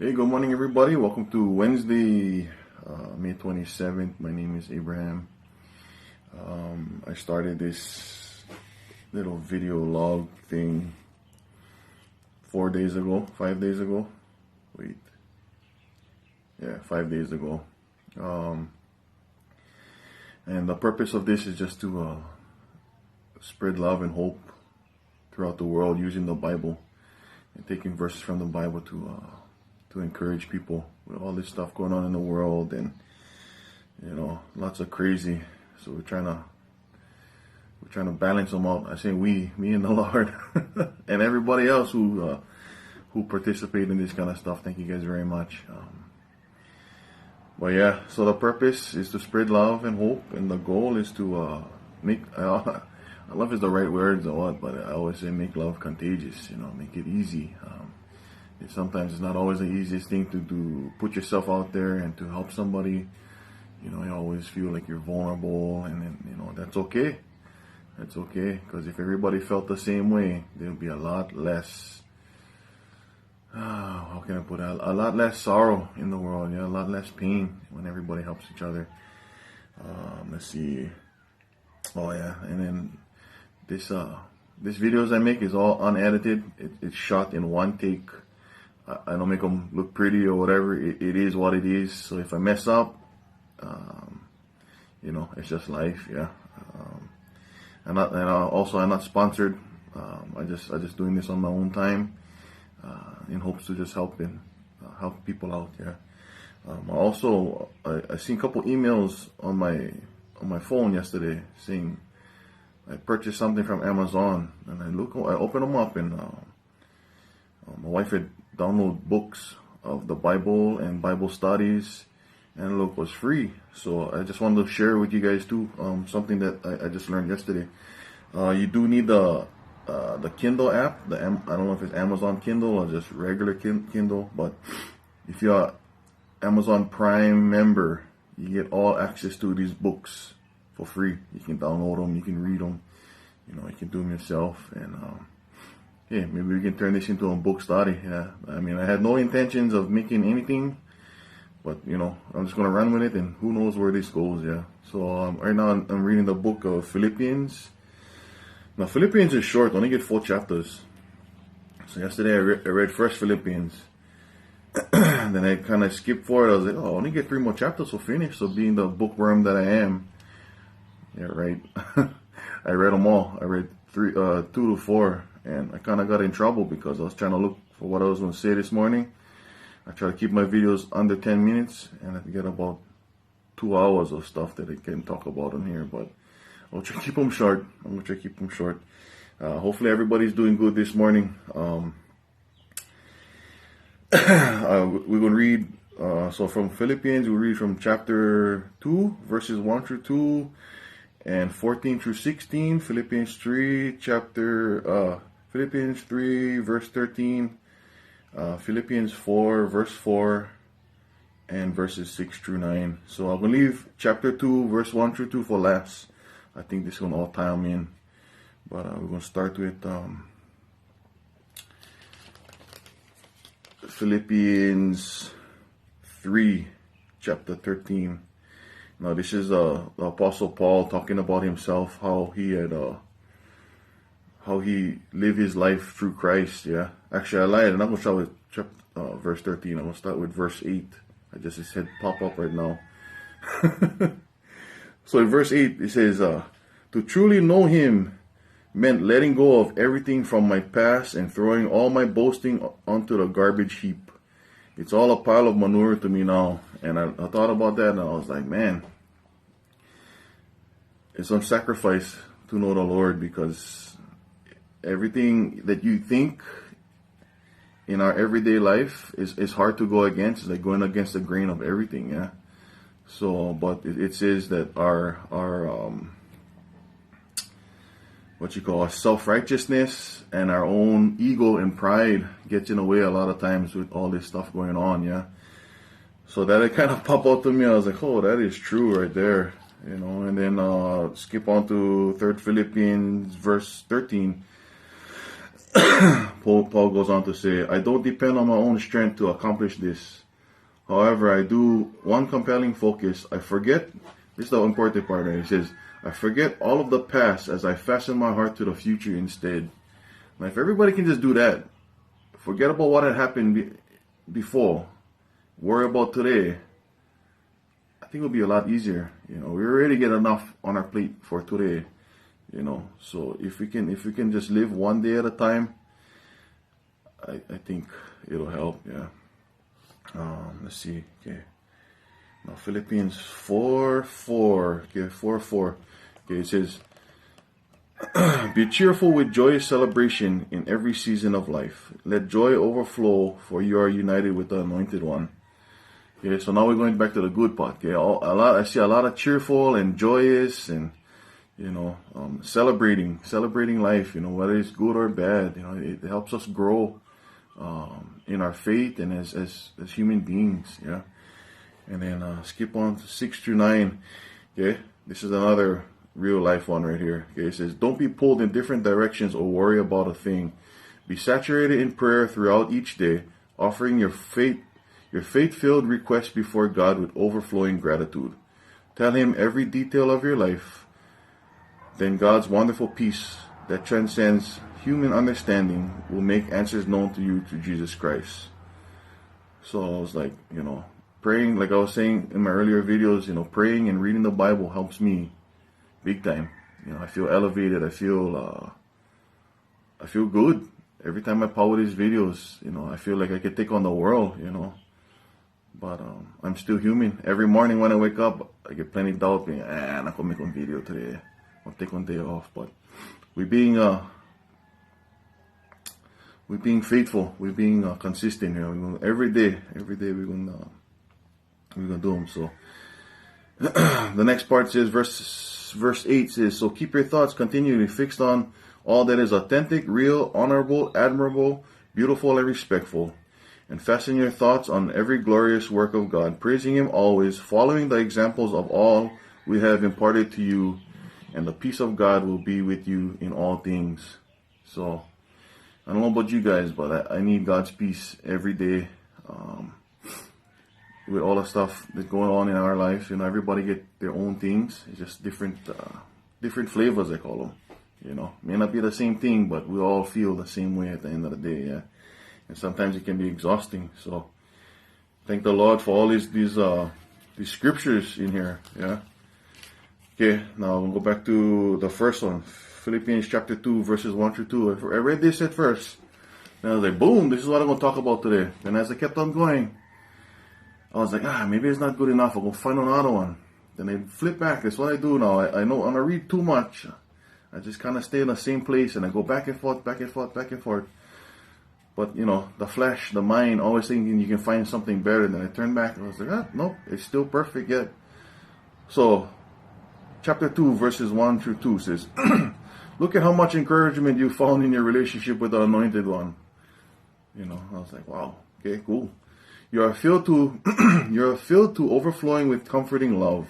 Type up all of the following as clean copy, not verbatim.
Hey, good morning, everybody. Welcome to Wednesday, May 27th. My name is Abraham. I started this little video log thing 5 days ago. 5 days ago. And the purpose of this is just to spread love and hope throughout the world using the Bible and taking verses from the Bible to encourage people with all this stuff going on in the world, and lots of crazy. So we're trying to balance them out. I say me and the Lord, and everybody else who participate in this kind of stuff. Thank you guys very much. But yeah, so the purpose is to spread love and hope, and the goal is to make. Love is the right word or what, but I always say make love contagious. Make it easy. Sometimes it's not always the easiest thing to do. Put yourself out there and to help somebody. You always feel like you're vulnerable, and then that's okay. That's okay, because if everybody felt the same way, there'll be a lot less. How can I put it? A lot less sorrow in the world. A lot less pain when everybody helps each other. Let's see. Oh yeah, and then this videos I make is all unedited. It's shot in one take. I don't make them look pretty or whatever. It is what it is. So if I mess up, it's just life. Yeah. I'm not sponsored. I just doing this on my own time, in hopes to just help people out. Yeah. I seen a couple emails on my phone yesterday saying I purchased something from Amazon, and I opened them up, and my wife had download books of the Bible and Bible studies, and look, was free. So I just wanted to share with you guys too, something that I just learned yesterday. You do need the Kindle app. I don't know if it's Amazon Kindle or just regular Kindle, but if you're Amazon Prime member, you get all access to these books for free. You can download them, you can read them, you can do them yourself, and yeah, maybe we can turn this into a book study. Yeah, I mean, I had no intentions of making anything, but I'm just gonna run with it, and who knows where this goes. Yeah. So right now I'm reading the book of Philippians. Now Philippians is short; only get 4 chapters. So yesterday I read first Philippians, then I kind of skipped forward. I was like, oh, I only get 3 more chapters to finish. So being the bookworm that I am, yeah, right. I read them all. I read 2 to 4. And I kind of got in trouble because I was trying to look for what I was going to say this morning. I try to keep my videos under 10 minutes, and I get about 2 hours of stuff that I can talk about in here. But I'll try to keep them short. Hopefully everybody's doing good this morning. We're going to read, so from Philippians, we'll read from chapter 2, verses 1 through 2, and 14 through 16. Philippians 3, Philippians 3, verse 13, Philippians 4, verse 4, and verses 6 through 9. So I'm going to leave chapter 2, verse 1 through 2 for last. I think this is going to all tie them in. But we're going to start with Philippians 3, chapter 13. Now this is the Apostle Paul talking about himself, how he lived his life through Christ. Yeah, actually I lied. I'm not going to start with verse 13. I'm going to start with verse 8. I just said pop up right now. So in verse 8 it says, to truly know him meant letting go of everything from my past and throwing all my boasting onto the garbage heap. It's all a pile of manure to me now. And I thought about that, and I was like, man, it's some sacrifice to know the Lord, because everything that you think in our everyday life is hard to go against. It's like going against the grain of everything, yeah. So, but it says that our our self-righteousness and our own ego and pride gets in the way a lot of times with all this stuff going on, yeah. So that it kind of popped out to me. I was like, oh, that is true right there, and then skip on to 3 Philippians verse 13. Paul goes on to say, I don't depend on my own strength to accomplish this. However, I do one compelling focus. I forget, this is the important part, right? He says, I forget all of the past as I fasten my heart to the future instead. Now, if everybody can just do that, forget about what had happened before, worry about today, I think it'll be a lot easier. We already get enough on our plate for today. So if we can just live one day at a time, I think it'll help. Yeah. Let's see. Okay. Now Philippians 4:4. Okay, 4:4. Okay, it says, be cheerful with joyous celebration in every season of life. Let joy overflow, for you are united with the Anointed One. Okay, so now we're going back to the good part. Okay, I see a lot of cheerful and joyous and celebrating life. Whether it's good or bad. It helps us grow in our faith and as human beings. Yeah, and then skip on to 6-9. Okay, this is another real life one right here. Okay, it says, don't be pulled in different directions or worry about a thing. Be saturated in prayer throughout each day, offering your faith-filled requests before God with overflowing gratitude. Tell Him every detail of your life. Then God's wonderful peace that transcends human understanding will make answers known to you through Jesus Christ. So I was like, praying, like I was saying in my earlier videos, praying and reading the Bible helps me big time. I feel elevated. I feel good every time I power these videos. I feel like I could take on the world. But I'm still human. Every morning when I wake up, I get plenty of doubt. I'm not gonna make one video today. I'll take one day off. But we're being faithful. We're being consistent here. Every day we're gonna do them. So the next part says, verse 8 says, so keep your thoughts continually fixed on all that is authentic, real, honorable, admirable, beautiful, and respectful. And fasten your thoughts on every glorious work of God, praising Him always, following the examples of all we have imparted to you, and the peace of God will be with you in all things. So, I don't know about you guys, but I need God's peace every day. With all the stuff that's going on in our lives, everybody get their own things. It's just different flavors, I call them. May not be the same thing, but we all feel the same way at the end of the day. Yeah, and sometimes it can be exhausting. So, thank the Lord for all these scriptures in here. Yeah. Okay, now we'll go back to the first one, Philippians chapter 2, verses 1-2. I read this at first, and I was like, boom, this is what I'm going to talk about today. And as I kept on going, I was like, maybe it's not good enough. I'll go find another one. Then I flip back. That's what I do now. I know when I read too much, I just kind of stay in the same place and I go back and forth, back and forth, back and forth. But, the flesh, the mind, always thinking you can find something better. And then I turn back and I was like, nope, it's still perfect yet. So, chapter 2, verses 1-2 says, look at how much encouragement you found in your relationship with the Anointed One. I was like, wow, okay, cool. You are filled to overflowing with comforting love.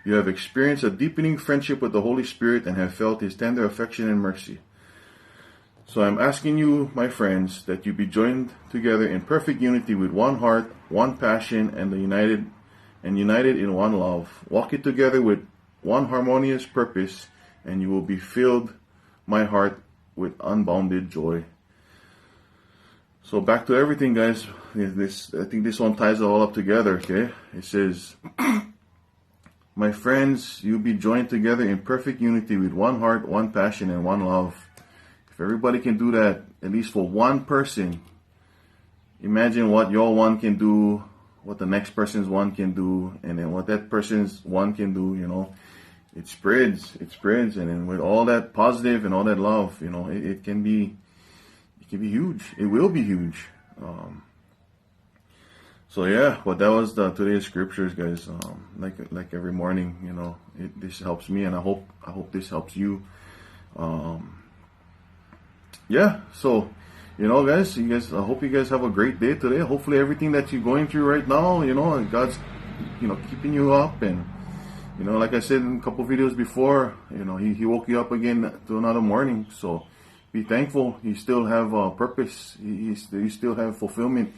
You have experienced a deepening friendship with the Holy Spirit and have felt His tender affection and mercy. So I'm asking you, my friends, that you be joined together in perfect unity with one heart, one passion, and united in one love. Walk it together with one harmonious purpose, and you will be filled, my heart, with unbounded joy. So back to everything, guys. I think this one ties it all up together, okay? It says, my friends, you be joined together in perfect unity with one heart, one passion, and one love. If everybody can do that, at least for one person, imagine what your one can do, what the next person's one can do, and then what that person's one can do, It spreads, and then with all that positive and all that love, it can be huge. It will be huge. So yeah, but that was today's scriptures, guys. Like every morning, this helps me, and I hope this helps you. Yeah. So, guys, I hope you guys have a great day today. Hopefully, everything that you're going through right now, God's, keeping you up, and like I said in a couple videos before, He woke you up again to another morning. So, be thankful. You still have purpose. You still have fulfillment